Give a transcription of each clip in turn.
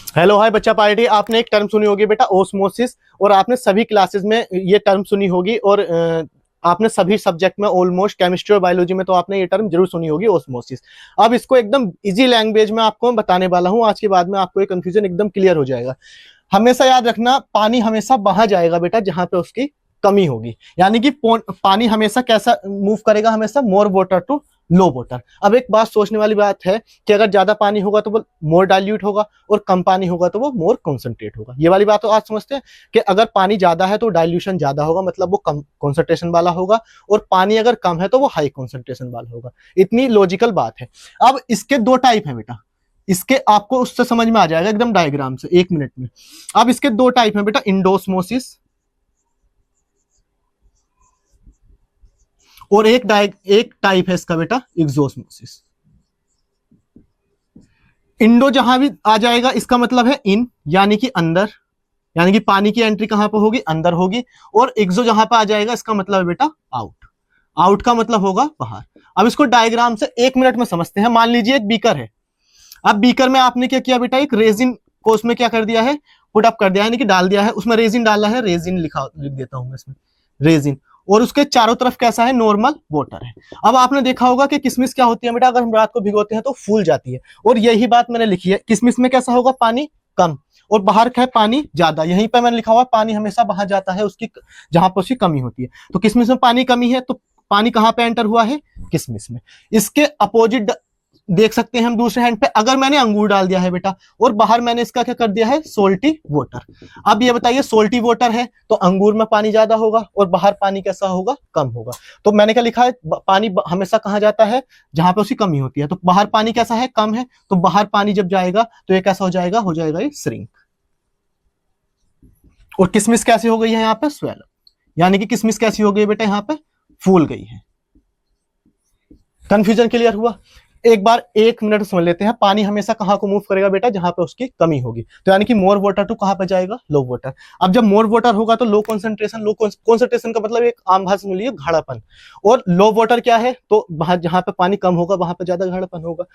Hello hi बच्चा party. आपने एक टर्म सुनी होगी बेटा, ओस्मोसिस, और आपने सभी क्लासेस में ये टर्म सुनी होगी, और आपने सभी सब्जेक्ट में ऑलमोस्ट केमिस्ट्री और बायोलॉजी में तो आपने ये टर्म जरूर सुनी होगी, ओस्मोसिस। अब इसको एकदम इजी लैंग्वेज में आपको बताने वाला हूं। आज के बाद में आपको ये कंफ्यूजन एकदम क्लियर हो जाएगा। हमेशा याद रखना, पानी हमेशा वहां जाएगा बेटा जहां पे उसकी कमी होगी। यानी कि पानी हमेशा कैसा मूव करेगा, हमेशा more water to low water. अब एक बात सोचने वाली बात है कि अगर ज्यादा पानी होगा तो वो मोर डाइल्यूट होगा, और कम पानी होगा तो वो मोर कॉन्सेंट्रेट होगा। ये वाली बात तो आज समझते हैं कि अगर पानी ज्यादा है तो डाइल्यूशन ज्यादा होगा, मतलब वो कम कॉन्सेंट्रेशन वाला होगा, और पानी अगर कम है तो वो हाई कॉन्सेंट्रेशन वाला होगा। इतनी लॉजिकल बात है। अब इसके दो टाइप है बेटा, इसके आपको उससे समझ में आ जाएगा एकदम डायग्राम से 1 मिनट में। अब इसके दो टाइप है बेटा, इंडोस्मोसिस और एक टाइप है इसका बेटा एक्सोस्मोसिस। इंडो जहां भी आ जाएगा इसका मतलब है इन, यानी कि अंदर, यानी कि पानी की एंट्री कहां पर होगी, अंदर होगी। और एक्सो जहां पर आ जाएगा इसका मतलब है बेटा आउट। आउट का मतलब होगा बाहर। अब इसको डायग्राम से 1 मिनट में समझते हैं। मान लीजिए एक बीकर है। अब बीकर में आपने क्या किया बेटा, एक रेजिन को उसमें क्या कर दिया है, पुट अप कर दिया है, यानी कि डाल दिया है, उसमें रेजिन डाला है, रेजिन लिख देता हूं मैं इसमें, रेजिन। और उसके चारों तरफ कैसा है, नॉर्मल वाटर है। अब आपने देखा होगा कि किशमिश क्या होती है बेटा, अगर हम रात को भिगोते हैं तो फूल जाती है। और यही बात मैंने लिखी है, किशमिश में कैसा होगा, पानी कम, और बाहर का है पानी ज्यादा। यहीं पे मैंने लिखा हुआ पानी हमेशा बाहर जाता है उसकी जहां पर उसकी कमी होती है। तो किशमिश में पानी कमी है तो पानी कहां पे एंटर हुआ है, किशमिश में। इसके अपोजिट देख सकते हैं हम दूसरे हैंड पे, अगर मैंने अंगूर डाल दिया है बेटा और बाहर मैंने इसका क्या कर दिया है, सोल्टी वाटर। अब ये बताइए, सोल्टी वाटर है तो अंगूर में पानी ज्यादा होगा और बाहर पानी कैसा होगा, कम होगा। तो मैंने क्या लिखा है, पानी हमेशा कहां जाता है, जहां पे उसकी कमी होती है। तो बाहर पानी कैसा है, कम है, तो बाहर पानी जब जाएगा तो ये कैसा हो जाएगा ये श्रिंक। और किशमिश कैसी हो गई है यहाँ पे, स्वेल, यानी कि किशमिश कैसी हो गई बेटा, यहाँ पे फूल गई है। कंफ्यूजन क्लियर हुआ। एक बार 1 मिनट समझ लेते हैं, पानी हमेशा कहां को मूव करेगा बेटा, जहां पे उसकी कमी होगी। तो यानी कि मोर वाटर टू कहां पे जाएगा, लो वाटर। अब जब मोर वाटर होगा तो लो कॉन्सेंट्रेशन का मतलब एक आम भाषा में लिए गाढ़ापन, और लो वाटर क्या है, तो जहां पे पानी कम होगा वहां पे ज्यादा गाढ़ापन होगा।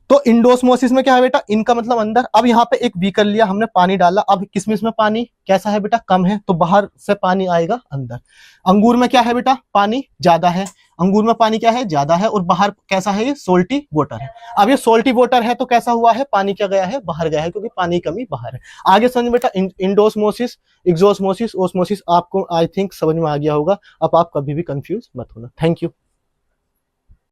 तो इंडोस्मोसिस में क्या है बेटा, इनका मतलब अंदर। अब यहाँ पे एक बीकर लिया हमने, पानी डाला, अब किसमिस में पानी कैसा है बेटा, कम है, तो बाहर से पानी आएगा अंदर। अंगूर में क्या है बेटा, पानी ज्यादा है, अंगूर में पानी क्या है, ज्यादा है, और बाहर कैसा है, ये सोल्टी वाटर है। अब ये सोल्टी वाटर है तो कैसा हुआ है, पानी क्या गया है, बाहर गया है, क्योंकि पानी कमी बाहर है। आगे समझ बेटा, इंडोस्मोसिस, एक्सोस्मोसिस, ओस्मोसिस आपको आई थिंक समझ में आ गया होगा। अब आप कभी भी कंफ्यूज मत होना। Thank you.